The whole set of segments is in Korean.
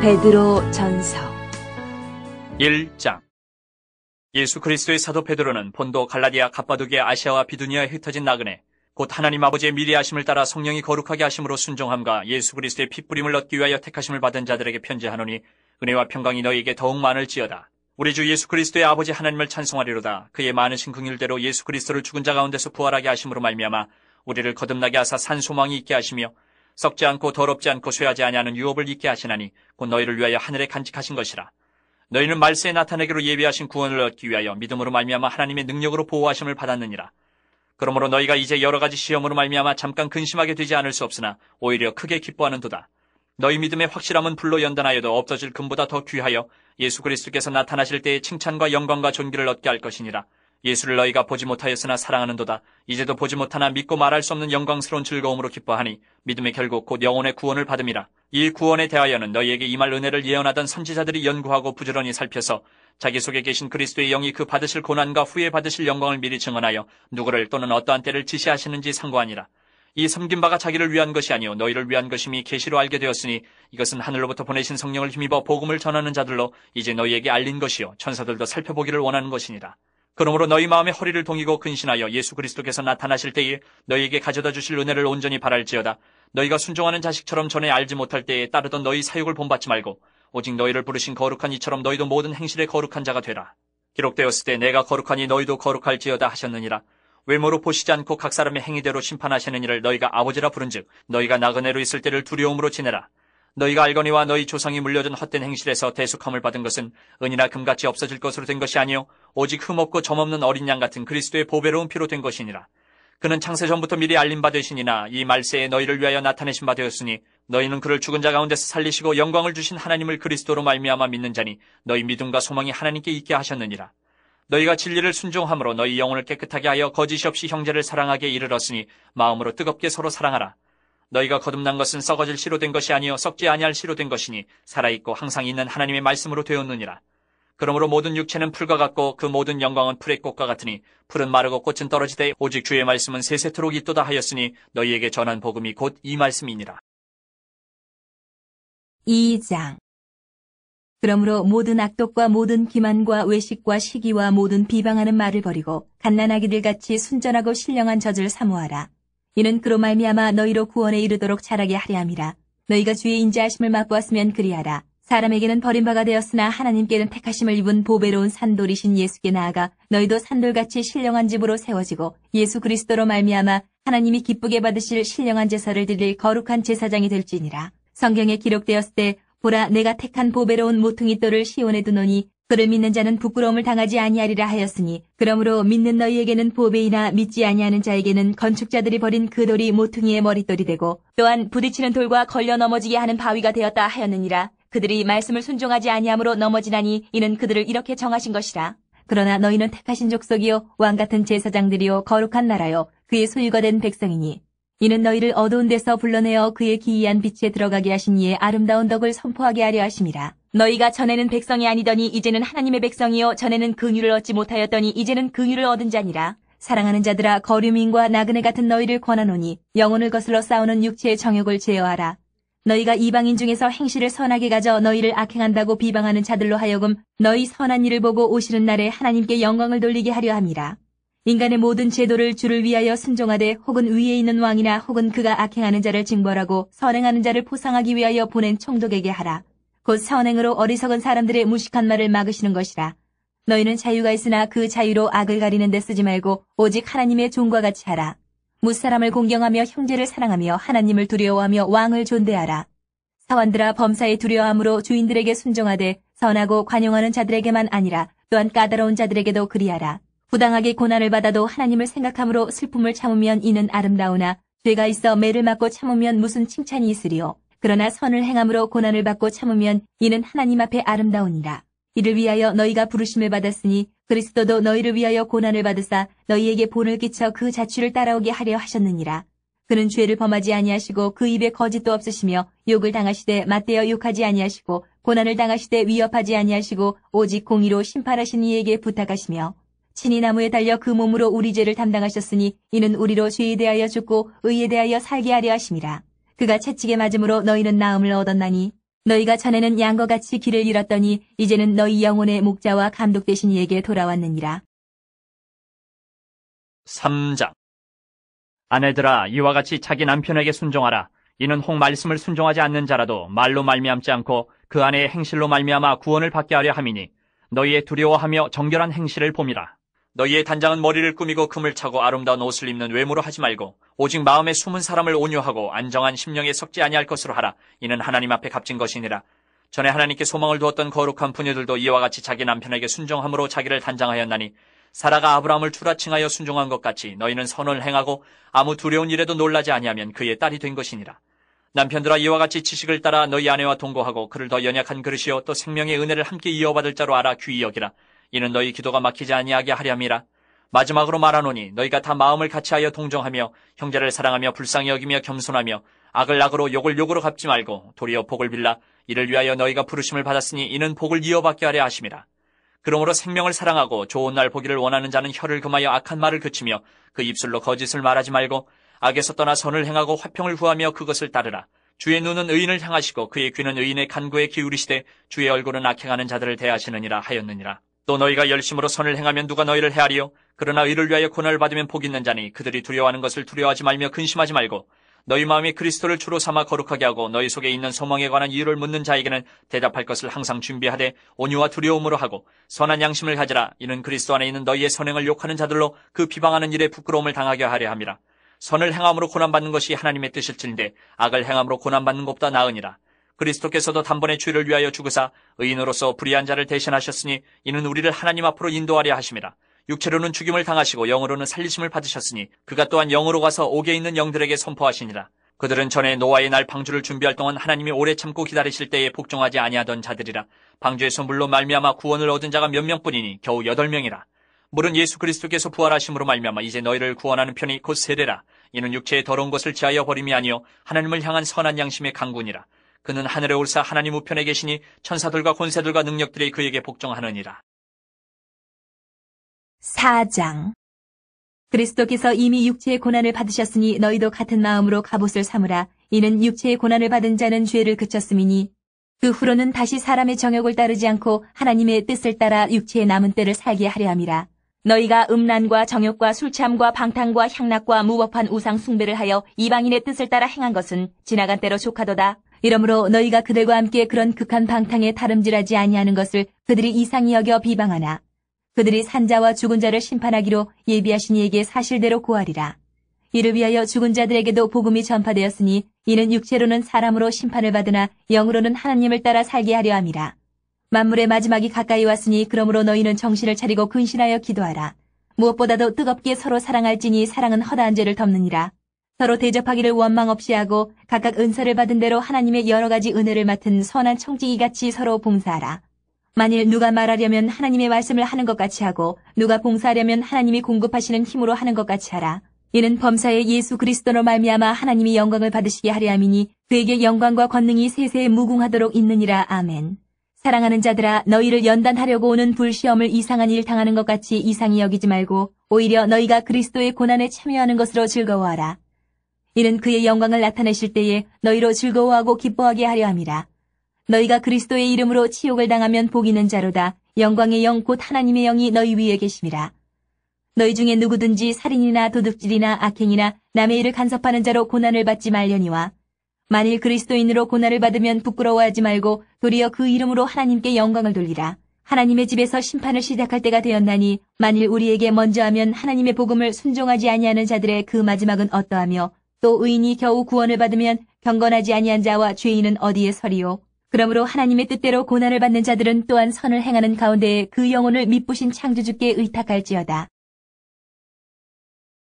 베드로 전서 1장. 예수 그리스도의 사도 베드로는 본도, 갈라디아, 갑바도기아, 아시아와 비두니아에 흩어진 나그네, 곧 하나님 아버지의 미리 하심을 따라 성령이 거룩하게 하심으로 순종함과 예수 그리스도의 핏부림을 얻기 위하여 택하심을 받은 자들에게 편지하노니, 은혜와 평강이 너희에게 더욱 많을지어다. 우리 주 예수 그리스도의 아버지 하나님을 찬송하리로다. 그의 많으신 긍휼대로 예수 그리스도를 죽은 자 가운데서 부활하게 하심으로 말미암아 우리를 거듭나게 하사 산 소망이 있게 하시며, 썩지 않고 더럽지 않고 쇠하지 아니하는 유업을 잊게 하시나니 곧 너희를 위하여 하늘에 간직하신 것이라. 너희는 말세에 나타내기로 예비하신 구원을 얻기 위하여 믿음으로 말미암아 하나님의 능력으로 보호하심을 받았느니라. 그러므로 너희가 이제 여러 가지 시험으로 말미암아 잠깐 근심하게 되지 않을 수 없으나 오히려 크게 기뻐하는도다. 너희 믿음의 확실함은 불로 연단하여도 없어질 금보다 더 귀하여 예수 그리스도께서 나타나실 때에 칭찬과 영광과 존귀를 얻게 할 것이니라. 예수를 너희가 보지 못하였으나 사랑하는도다. 이제도 보지 못하나 믿고 말할 수 없는 영광스러운 즐거움으로 기뻐하니 믿음의 결국 곧 영혼의 구원을 받음이라. 이 구원에 대하여는 너희에게 임할 은혜를 예언하던 선지자들이 연구하고 부지런히 살펴서 자기 속에 계신 그리스도의 영이 그 받으실 고난과 후에 받으실 영광을 미리 증언하여 누구를 또는 어떠한 때를 지시하시는지 상고하니라. 이 섬긴 바가 자기를 위한 것이 아니요 너희를 위한 것임이 계시로 알게 되었으니 이것은 하늘로부터 보내신 성령을 힘입어 복음을 전하는 자들로 이제 너희에게 알린 것이요 천사들도 살펴보기를 원하는 것이니라. 그러므로 너희 마음에 허리를 동이고 근신하여 예수 그리스도께서 나타나실 때에 너희에게 가져다 주실 은혜를 온전히 바랄지어다. 너희가 순종하는 자식처럼 전에 알지 못할 때에 따르던 너희 사욕을 본받지 말고 오직 너희를 부르신 거룩한 이처럼 너희도 모든 행실에 거룩한 자가 되라. 기록되었을 때 내가 거룩하니 너희도 거룩할지어다 하셨느니라. 외모로 보시지 않고 각 사람의 행위대로 심판하시는 이를 너희가 아버지라 부른즉 너희가 나그네로 있을 때를 두려움으로 지내라. 너희가 알거니와 너희 조상이 물려준 헛된 행실에서 대속함을 받은 것은 은이나 금같이 없어질 것으로 된 것이 아니요 오직 흠없고 점없는 어린 양 같은 그리스도의 보배로운 피로 된 것이니라. 그는 창세 전부터 미리 알린 바 되시니나 이 말세에 너희를 위하여 나타내신 바 되었으니 너희는 그를 죽은 자 가운데서 살리시고 영광을 주신 하나님을 그리스도로 말미암아 믿는 자니 너희 믿음과 소망이 하나님께 있게 하셨느니라. 너희가 진리를 순종함으로 너희 영혼을 깨끗하게 하여 거짓이 없이 형제를 사랑하게 이르렀으니 마음으로 뜨겁게 서로 사랑하라. 너희가 거듭난 것은 썩어질 씨로 된 것이 아니요 썩지 아니할 씨로 된 것이니 살아있고 항상 있는 하나님의 말씀으로 되었느니라. 그러므로 모든 육체는 풀과 같고 그 모든 영광은 풀의 꽃과 같으니 풀은 마르고 꽃은 떨어지되 오직 주의 말씀은 세세토록 있도다 하였으니 너희에게 전한 복음이 곧 이 말씀이니라. 2장. 그러므로 모든 악독과 모든 기만과 외식과 시기와 모든 비방하는 말을 버리고 갓난아기들 같이 순전하고 신령한 젖을 사모하라. 이는 그로 말미암아 너희로 구원에 이르도록 자라게 하려 함이라. 너희가 주의 인자하심을 맛보았으면 그리하라. 사람에게는 버림바가 되었으나 하나님께는 택하심을 입은 보배로운 산돌이신 예수께 나아가 너희도 산돌같이 신령한 집으로 세워지고 예수 그리스도로 말미암아 하나님이 기쁘게 받으실 신령한 제사를 드릴 거룩한 제사장이 될지니라. 성경에 기록되었을 때 보라 내가 택한 보배로운 모퉁이 돌을 시온에 두노니 그를 믿는 자는 부끄러움을 당하지 아니하리라 하였으니 그러므로 믿는 너희에게는 보배이나 믿지 아니하는 자에게는 건축자들이 버린 그 돌이 모퉁이의 머릿돌이 되고 또한 부딪히는 돌과 걸려 넘어지게 하는 바위가 되었다 하였느니라. 그들이 말씀을 순종하지 아니함으로 넘어지나니 이는 그들을 이렇게 정하신 것이라. 그러나 너희는 택하신 족속이요 왕같은 제사장들이요 거룩한 나라요 그의 소유가 된 백성이니 이는 너희를 어두운 데서 불러내어 그의 기이한 빛에 들어가게 하신 이의 아름다운 덕을 선포하게 하려 하심이라. 너희가 전에는 백성이 아니더니 이제는 하나님의 백성이요 전에는 긍휼을 얻지 못하였더니 이제는 긍휼을 얻은 자니라. 사랑하는 자들아 거류민과 나그네 같은 너희를 권하노니 영혼을 거슬러 싸우는 육체의 정욕을 제어하라. 너희가 이방인 중에서 행실을 선하게 가져 너희를 악행한다고 비방하는 자들로 하여금 너희 선한 일을 보고 오시는 날에 하나님께 영광을 돌리게 하려 함이라. 인간의 모든 제도를 주를 위하여 순종하되 혹은 위에 있는 왕이나 혹은 그가 악행하는 자를 징벌하고 선행하는 자를 포상하기 위하여 보낸 총독에게 하라. 곧 선행으로 어리석은 사람들의 무식한 말을 막으시는 것이라. 너희는 자유가 있으나 그 자유로 악을 가리는 데 쓰지 말고 오직 하나님의 종과 같이 하라. 무사람을 공경하며 형제를 사랑하며 하나님을 두려워하며 왕을 존대하라. 사원들아 범사에 두려워함으로 주인들에게 순종하되 선하고 관용하는 자들에게만 아니라 또한 까다로운 자들에게도 그리하라. 부당하게 고난을 받아도 하나님을 생각함으로 슬픔을 참으면 이는 아름다우나 죄가 있어 매를 맞고 참으면 무슨 칭찬이 있으리요. 그러나 선을 행함으로 고난을 받고 참으면 이는 하나님 앞에 아름다우니라. 이를 위하여 너희가 부르심을 받았으니 그리스도도 너희를 위하여 고난을 받으사 너희에게 본을 끼쳐 그 자취를 따라오게 하려 하셨느니라. 그는 죄를 범하지 아니하시고 그 입에 거짓도 없으시며 욕을 당하시되 맞대어 욕하지 아니하시고 고난을 당하시되 위협하지 아니하시고 오직 공의로 심판하신 이에게 부탁하시며 친히 나무에 달려 그 몸으로 우리 죄를 담당하셨으니 이는 우리로 죄에 대하여 죽고 의에 대하여 살게 하려 하심이라. 그가 채찍에 맞음으로 너희는 나음을 얻었나니 너희가 전에는 양과 같이 길을 잃었더니 이제는 너희 영혼의 목자와 감독 되신 이에게 돌아왔느니라. 3장. 아내들아, 이와 같이 자기 남편에게 순종하라. 이는 혹 말씀을 순종하지 않는 자라도 말로 말미암지 않고 그 아내의 행실로 말미암아 구원을 받게 하려 함이니 너희의 두려워하며 정결한 행실을 봄이라. 너희의 단장은 머리를 꾸미고 금을 차고 아름다운 옷을 입는 외모로 하지 말고 오직 마음에 숨은 사람을 온유하고 안정한 심령에 섞지 아니할 것으로 하라. 이는 하나님 앞에 값진 것이니라. 전에 하나님께 소망을 두었던 거룩한 부녀들도 이와 같이 자기 남편에게 순종함으로 자기를 단장하였나니 사라가 아브라함을 추라칭하여 순종한 것 같이 너희는 선을 행하고 아무 두려운 일에도 놀라지 아니하면 그의 딸이 된 것이니라. 남편들아, 이와 같이 지식을 따라 너희 아내와 동거하고 그를 더 연약한 그릇이요 또 생명의 은혜를 함께 이어받을 자로 알아 귀히 여기라. 이는 너희 기도가 막히지 아니하게 하렴이라. 마지막으로 말하노니 너희가 다 마음을 같이하여 동정하며 형제를 사랑하며 불쌍히 여기며 겸손하며 악을 악으로 욕을 욕으로 갚지 말고 도리어 복을 빌라. 이를 위하여 너희가 부르심을 받았으니 이는 복을 이어받게 하려 하심이라. 그러므로 생명을 사랑하고 좋은 날 보기를 원하는 자는 혀를 금하여 악한 말을 그치며 그 입술로 거짓을 말하지 말고 악에서 떠나 선을 행하고 화평을 구하며 그것을 따르라. 주의 눈은 의인을 향하시고 그의 귀는 의인의 간구에 기울이시되 주의 얼굴은 악행하는 자들을 대하시느니라 하였느니라. 또 너희가 열심으로 선을 행하면 누가 너희를 헤아리요? 그러나 의를 위하여 고난을 받으면 복 있는 자니 그들이 두려워하는 것을 두려워하지 말며 근심하지 말고 너희 마음이 그리스도를 주로 삼아 거룩하게 하고 너희 속에 있는 소망에 관한 이유를 묻는 자에게는 대답할 것을 항상 준비하되 온유와 두려움으로 하고 선한 양심을 가지라. 이는 그리스도 안에 있는 너희의 선행을 욕하는 자들로 그 비방하는 일에 부끄러움을 당하게 하려 함이라. 선을 행함으로 고난받는 것이 하나님의 뜻일진데 악을 행함으로 고난받는 것보다 나으니라. 그리스도께서도 단번에 주를 위하여 죽으사 의인으로서 불의한 자를 대신하셨으니 이는 우리를 하나님 앞으로 인도하려 하심이라. 육체로는 죽임을 당하시고 영으로는 살리심을 받으셨으니 그가 또한 영으로 가서 옥에 있는 영들에게 선포하시니라. 그들은 전에 노아의 날 방주를 준비할 동안 하나님이 오래 참고 기다리실 때에 복종하지 아니하던 자들이라. 방주에서 물로 말미암아 구원을 얻은 자가 몇 명뿐이니 겨우 8명이라. 물은 예수 그리스도께서 부활하심으로 말미암아 이제 너희를 구원하는 편이 곧 세례라. 이는 육체의 더러운 것을 지하여 버림이 아니요 하나님을 향한 선한 양심의 강군이라. 그는 하늘에 올사 하나님 우편에 계시니 천사들과 권세들과 능력들이 그에게 복종하느니라. 4장. 그리스도께서 이미 육체의 고난을 받으셨으니 너희도 같은 마음으로 갑옷을 삼으라. 이는 육체의 고난을 받은 자는 죄를 그쳤음이니 그 후로는 다시 사람의 정욕을 따르지 않고 하나님의 뜻을 따라 육체의 남은 때를 살게 하려 함이라. 너희가 음란과 정욕과 술취함과 방탕과 향락과 무법한 우상 숭배를 하여 이방인의 뜻을 따라 행한 것은 지나간 때로 족하도다. 이러므로 너희가 그들과 함께 그런 극한 방탕에 다름질하지 아니하는 것을 그들이 이상히 여겨 비방하나 그들이 산자와 죽은 자를 심판하기로 예비하신 이에게 사실대로 고하리라. 이를 위하여 죽은 자들에게도 복음이 전파되었으니 이는 육체로는 사람으로 심판을 받으나 영으로는 하나님을 따라 살게 하려 함이라. 만물의 마지막이 가까이 왔으니 그러므로 너희는 정신을 차리고 근신하여 기도하라. 무엇보다도 뜨겁게 서로 사랑할지니 사랑은 허다한 죄를 덮느니라. 서로 대접하기를 원망 없이 하고 각각 은사를 받은 대로 하나님의 여러 가지 은혜를 맡은 선한 청지기같이 서로 봉사하라. 만일 누가 말하려면 하나님의 말씀을 하는 것 같이 하고 누가 봉사하려면 하나님이 공급하시는 힘으로 하는 것 같이 하라. 이는 범사의 예수 그리스도로 말미암아 하나님이 영광을 받으시게 하려 함이니 그에게 영광과 권능이 세세에 무궁하도록 있느니라. 아멘. 사랑하는 자들아, 너희를 연단하려고 오는 불시험을 이상한 일 당하는 것 같이 이상히 여기지 말고 오히려 너희가 그리스도의 고난에 참여하는 것으로 즐거워하라. 이는 그의 영광을 나타내실 때에 너희로 즐거워하고 기뻐하게 하려 함이라. 너희가 그리스도의 이름으로 치욕을 당하면 복 있는 자로다. 영광의 영 곧 하나님의 영이 너희 위에 계심이라. 너희 중에 누구든지 살인이나 도둑질이나 악행이나 남의 일을 간섭하는 자로 고난을 받지 말려니와 만일 그리스도인으로 고난을 받으면 부끄러워하지 말고 도리어 그 이름으로 하나님께 영광을 돌리라. 하나님의 집에서 심판을 시작할 때가 되었나니 만일 우리에게 먼저 하면 하나님의 복음을 순종하지 아니하는 자들의 그 마지막은 어떠하며 또 의인이 겨우 구원을 받으면 경건하지 아니한 자와 죄인은 어디에 서리요. 그러므로 하나님의 뜻대로 고난을 받는 자들은 또한 선을 행하는 가운데에 그 영혼을 미쁘신 창조주께 의탁할지어다.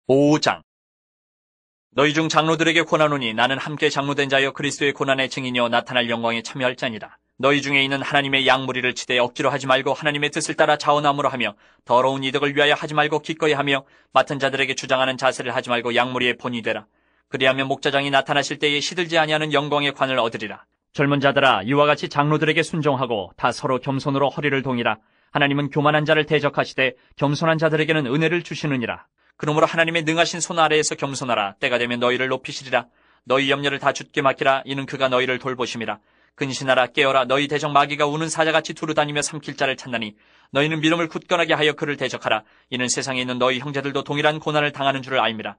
5장. 너희 중 장로들에게 권하노니 나는 함께 장로된 자여 그리스도의 고난의 증인이여 나타날 영광에 참여할 자니라. 너희 중에 있는 하나님의 양무리를 치되 억지로 하지 말고 하나님의 뜻을 따라 자원함으로 하며 더러운 이득을 위하여 하지 말고 기꺼이 하며 맡은 자들에게 주장하는 자세를 하지 말고 양무리의 본이 되라. 그리하면 목자장이 나타나실 때에 시들지 아니하는 영광의 관을 얻으리라. 젊은 자들아, 이와 같이 장로들에게 순종하고 다 서로 겸손으로 허리를 동이라. 하나님은 교만한 자를 대적하시되 겸손한 자들에게는 은혜를 주시느니라. 그러므로 하나님의 능하신 손 아래에서 겸손하라. 때가 되면 너희를 높이시리라. 너희 염려를 다 주께 맡기라. 이는 그가 너희를 돌보심이라. 근신하라 깨어라 너희 대적 마귀가 우는 사자같이 두루다니며 삼킬 자를 찾나니 너희는 믿음을 굳건하게 하여 그를 대적하라. 이는 세상에 있는 너희 형제들도 동일한 고난을 당하는 줄을 알미라.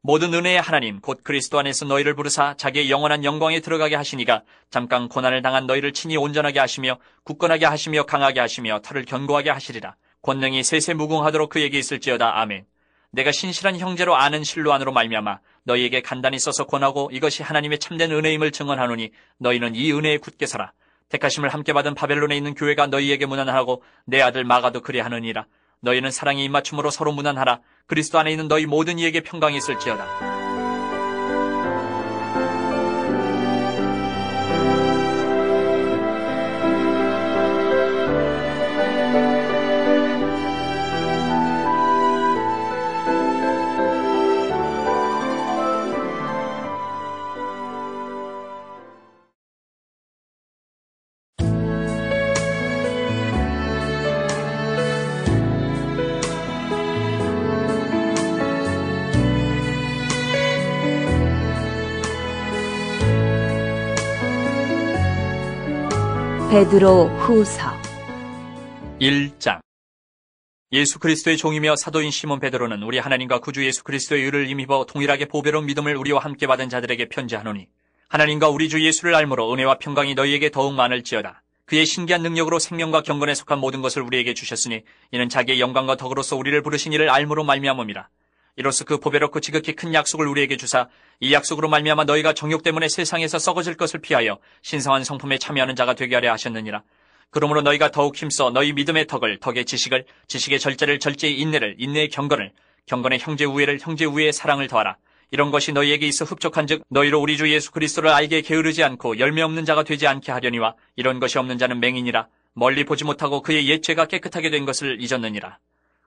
모든 은혜의 하나님 곧 그리스도 안에서 너희를 부르사 자기의 영원한 영광에 들어가게 하시니가 잠깐 고난을 당한 너희를 친히 온전하게 하시며 굳건하게 하시며 강하게 하시며 털을 견고하게 하시리라. 권능이 세세무궁하도록 그에게 있을지어다. 아멘. 내가 신실한 형제로 아는 실로 안으로 말미암아 너희에게 간단히 써서 권하고 이것이 하나님의 참된 은혜임을 증언하노니 너희는 이 은혜에 굳게 서라. 택하심을 함께 받은 바벨론에 있는 교회가 너희에게 문안하고 내 아들 마가도 그리하느니라. 너희는 사랑의 입맞춤으로 서로 문안하라. 그리스도 안에 있는 너희 모든 이에게 평강이 있을지어다. 베드로 후서 1장. 예수 그리스도의 종이며 사도인 시몬 베드로는 우리 하나님과 구주 예수 그리스도의 의를 힘입어 동일하게 보배로운 믿음을 우리와 함께 받은 자들에게 편지하노니 하나님과 우리 주 예수를 알므로 은혜와 평강이 너희에게 더욱 많을지어다. 그의 신기한 능력으로 생명과 경건에 속한 모든 것을 우리에게 주셨으니 이는 자기의 영광과 덕으로서 우리를 부르신 이를 알므로 말미암음이라. 이로써 그 보배롭고 지극히 큰 약속을 우리에게 주사 이 약속으로 말미암아 너희가 정욕 때문에 세상에서 썩어질 것을 피하여 신성한 성품에 참여하는 자가 되게 하려 하셨느니라. 그러므로 너희가 더욱 힘써 너희 믿음의 덕을, 덕의 지식을, 지식의 절제를, 절제의 인내를, 인내의 경건을, 경건의 형제 우애를, 형제 우애의 사랑을 더하라. 이런 것이 너희에게 있어 흡족한즉 너희로 우리 주 예수 그리스도를 알게 게으르지 않고 열매 없는 자가 되지 않게 하려니와 이런 것이 없는 자는 맹인이라. 멀리 보지 못하고 그의 옛 죄가 깨끗하게 된 것을 잊었느니라.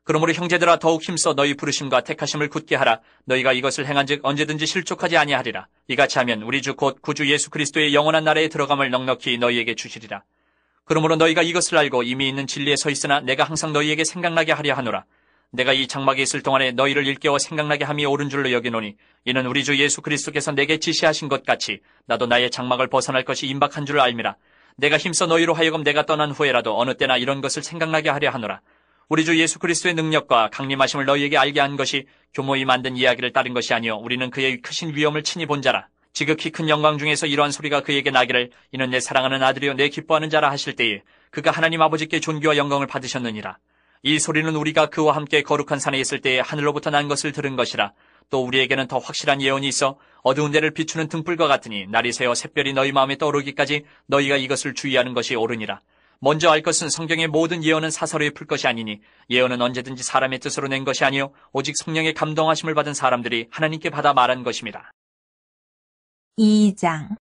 그러므로 형제들아 더욱 힘써 너희 부르심과 택하심을 굳게 하라. 너희가 이것을 행한즉 언제든지 실족하지 아니하리라. 이같이 하면 우리 주 곧 구주 예수 그리스도의 영원한 나라에 들어감을 넉넉히 너희에게 주시리라. 그러므로 너희가 이것을 알고 이미 있는 진리에 서 있으나 내가 항상 너희에게 생각나게 하려 하노라. 내가 이 장막에 있을 동안에 너희를 일깨워 생각나게 함이 옳은 줄로 여기노니 이는 우리 주 예수 그리스도께서 내게 지시하신 것 같이 나도 나의 장막을 벗어날 것이 임박한 줄을 알미라. 내가 힘써 너희로 하여금 내가 떠난 후에라도 어느 때나 이런 것을 생각나게 하려 하노라. 우리 주 예수 그리스도의 능력과 강림하심을 너희에게 알게 한 것이 교모이 만든 이야기를 따른 것이 아니요 우리는 그의 크신 위엄을 친히 본 자라. 지극히 큰 영광 중에서 이러한 소리가 그에게 나기를 이는 내 사랑하는 아들이요 내 기뻐하는 자라 하실 때에 그가 하나님 아버지께 존귀와 영광을 받으셨느니라. 이 소리는 우리가 그와 함께 거룩한 산에 있을 때에 하늘로부터 난 것을 들은 것이라. 또 우리에게는 더 확실한 예언이 있어 어두운 데를 비추는 등불과 같으니 날이 새어 샛별이 너희 마음에 떠오르기까지 너희가 이것을 주의하는 것이 옳으니라. 먼저 알 것은 성경의 모든 예언은 사사로이 풀 것이 아니니 예언은 언제든지 사람의 뜻으로 낸 것이 아니요 오직 성령의 감동하심을 받은 사람들이 하나님께 받아 말한 것입니다. 2장.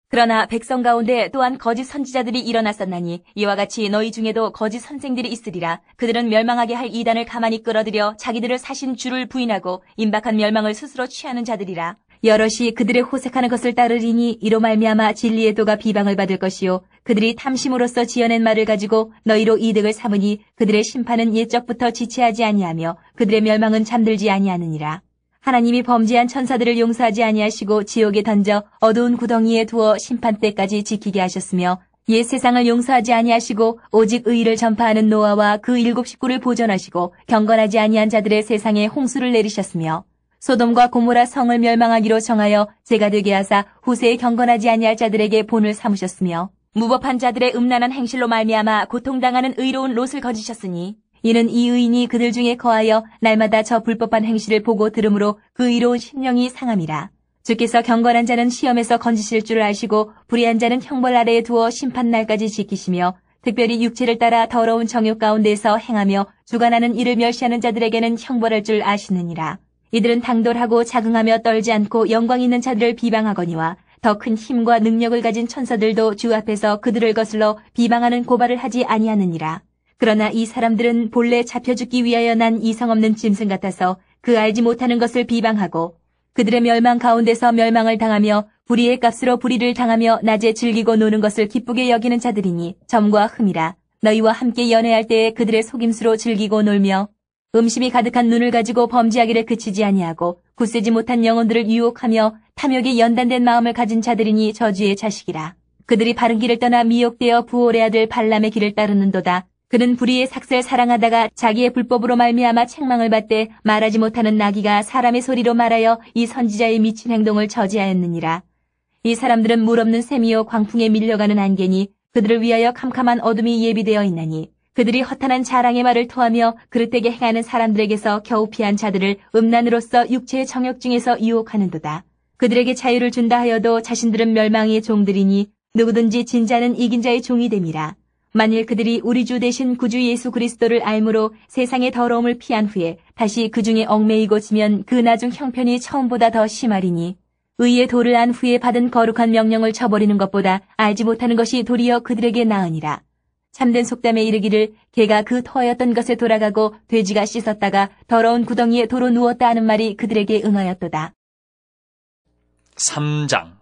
그러나 백성 가운데 또한 거짓 선지자들이 일어났었나니 이와 같이 너희 중에도 거짓 선생들이 있으리라. 그들은 멸망하게 할 이단을 가만히 끌어들여 자기들을 사신 주를 부인하고 임박한 멸망을 스스로 취하는 자들이라. 여럿이 그들의 호색하는 것을 따르리니 이로 말미암아 진리의 도가 비방을 받을 것이요 그들이 탐심으로써 지어낸 말을 가지고 너희로 이득을 삼으니 그들의 심판은 옛적부터 지체하지 아니하며 그들의 멸망은 잠들지 아니하느니라. 하나님이 범죄한 천사들을 용서하지 아니하시고 지옥에 던져 어두운 구덩이에 두어 심판 때까지 지키게 하셨으며 옛 세상을 용서하지 아니하시고 오직 의를 전파하는 노아와 그 7 식구를 보존하시고 경건하지 아니한 자들의 세상에 홍수를 내리셨으며 소돔과 고모라 성을 멸망하기로 정하여 죄가 되게 하사 후세에 경건하지 아니할 자들에게 본을 삼으셨으며 무법한 자들의 음란한 행실로 말미암아 고통당하는 의로운 롯을 거지셨으니 이는 이 의인이 그들 중에 거하여 날마다 저 불법한 행실을 보고 들으므로 그 의로운 심령이 상함이라. 주께서 경건한 자는 시험에서 건지실 줄을 아시고 불의한 자는 형벌 아래에 두어 심판날까지 지키시며 특별히 육체를 따라 더러운 정욕 가운데에서 행하며 주관하는 이를 멸시하는 자들에게는 형벌할 줄 아시느니라. 이들은 당돌하고 자긍하며 떨지 않고 영광 있는 자들을 비방하거니와 더 큰 힘과 능력을 가진 천사들도 주 앞에서 그들을 거슬러 비방하는 고발을 하지 아니하느니라. 그러나 이 사람들은 본래 잡혀 죽기 위하여 난 이성 없는 짐승 같아서 그 알지 못하는 것을 비방하고 그들의 멸망 가운데서 멸망을 당하며 불의의 값으로 불의를 당하며 낮에 즐기고 노는 것을 기쁘게 여기는 자들이니 점과 흠이라. 너희와 함께 연애할 때에 그들의 속임수로 즐기고 놀며 음심이 가득한 눈을 가지고 범죄하기를 그치지 아니하고 굳세지 못한 영혼들을 유혹하며 탐욕에 연단된 마음을 가진 자들이니 저주의 자식이라. 그들이 바른 길을 떠나 미혹되어 부올의 아들 발람의 길을 따르는도다. 그는 불의의 삭슬 사랑하다가 자기의 불법으로 말미암아 책망을 받되 말하지 못하는 나귀가 사람의 소리로 말하여 이 선지자의 미친 행동을 저지하였느니라. 이 사람들은 물 없는 샘이요 광풍에 밀려가는 안개니 그들을 위하여 캄캄한 어둠이 예비되어 있나니 그들이 허탄한 자랑의 말을 토하며 그릇되게 행하는 사람들에게서 겨우 피한 자들을 음란으로서 육체의 정욕 중에서 유혹하는도다. 그들에게 자유를 준다 하여도 자신들은 멸망의 종들이니 누구든지 진자는 이긴 자의 종이 됨이라. 만일 그들이 우리 주 대신 구주 예수 그리스도를 알므로 세상의 더러움을 피한 후에 다시 그 중에 얽매이고 지면 그 나중 형편이 처음보다 더 심하리니 의의 도를 안 후에 받은 거룩한 명령을 저버리는 것보다 알지 못하는 것이 도리어 그들에게 나으니라. 참된 속담에 이르기를 개가 그 터였던 것에 돌아가고 돼지가 씻었다가 더러운 구덩이에 도로 누웠다 하는 말이 그들에게 응하였도다. 3장.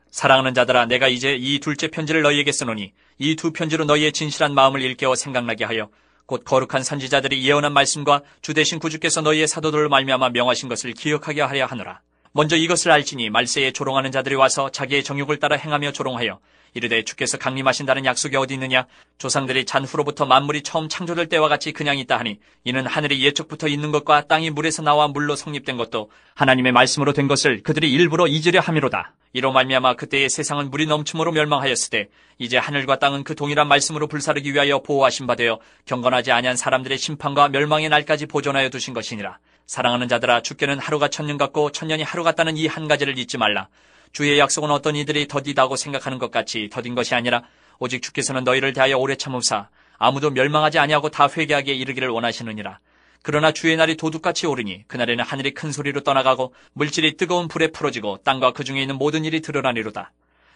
사랑하는 자들아, 내가 이제 이 둘째 편지를 너희에게 쓰노니 이 두 편지로 너희의 진실한 마음을 일깨워 생각나게 하여 곧 거룩한 선지자들이 예언한 말씀과 주 대신 구주께서 너희의 사도들을 말미암아 명하신 것을 기억하게 하려 하노라. 먼저 이것을 알지니 말세에 조롱하는 자들이 와서 자기의 정욕을 따라 행하며 조롱하여 이르되 주께서 강림하신다는 약속이 어디 있느냐? 조상들이 잔후로부터 만물이 처음 창조될 때와 같이 그냥 있다 하니 이는 하늘이 예적부터 있는 것과 땅이 물에서 나와 물로 성립된 것도 하나님의 말씀으로 된 것을 그들이 일부러 잊으려 함이로다. 이로 말미암아 그때의 세상은 물이 넘침으로 멸망하였으되 이제 하늘과 땅은 그 동일한 말씀으로 불사르기 위하여 보호하신 바 되어 경건하지 아니한 사람들의 심판과 멸망의 날까지 보존하여 두신 것이니라. 사랑하는 자들아, 주께는 하루가 천년 같고 천년이 하루 같다는 이 한 가지를 잊지 말라. 주의 약속은 어떤 이들이 더디다고 생각하는 것 같이 더딘 것이 아니라 오직 주께서는 너희를 대하여 오래 참으사 아무도 멸망하지 아니하고 다 회개하게 이르기를 원하시느니라. 그러나 주의 날이 도둑같이 오르니 그날에는 하늘이 큰 소리로 떠나가고 물질이 뜨거운 불에 풀어지고 땅과 그 중에 있는 모든 일이 드러나리로다.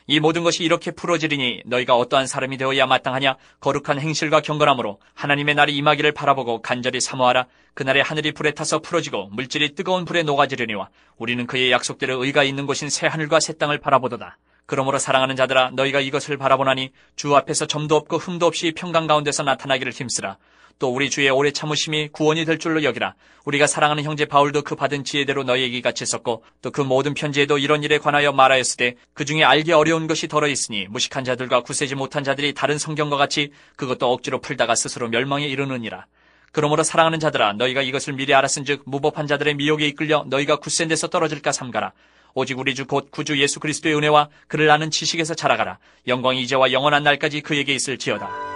이 모든 것이 이렇게 풀어지리니 너희가 어떠한 사람이 되어야 마땅하냐? 거룩한 행실과 경건함으로 하나님의 날이 임하기를 바라보고 간절히 사모하라. 그날에 하늘이 불에 타서 풀어지고 물질이 뜨거운 불에 녹아지려니와 우리는 그의 약속대로 의가 있는 곳인 새 하늘과 새 땅을 바라보도다. 그러므로 사랑하는 자들아, 너희가 이것을 바라보나니 주 앞에서 점도 없고 흠도 없이 평강 가운데서 나타나기를 힘쓰라. 또 우리 주의 오래 참으심이 구원이 될 줄로 여기라. 우리가 사랑하는 형제 바울도 그 받은 지혜대로 너희에게 같이 썼고 또 그 모든 편지에도 이런 일에 관하여 말하였으되 그 중에 알기 어려운 것이 덜어 있으니 무식한 자들과 구세지 못한 자들이 다른 성경과 같이 그것도 억지로 풀다가 스스로 멸망에 이르느니라. 그러므로 사랑하는 자들아, 너희가 이것을 미리 알았은즉 무법한 자들의 미혹에 이끌려 너희가 굳센 데서 떨어질까 삼가라. 오직 우리 주 곧 구주 예수 그리스도의 은혜와 그를 아는 지식에서 자라가라. 영광이 이제와 영원한 날까지 그에게 있을지어다.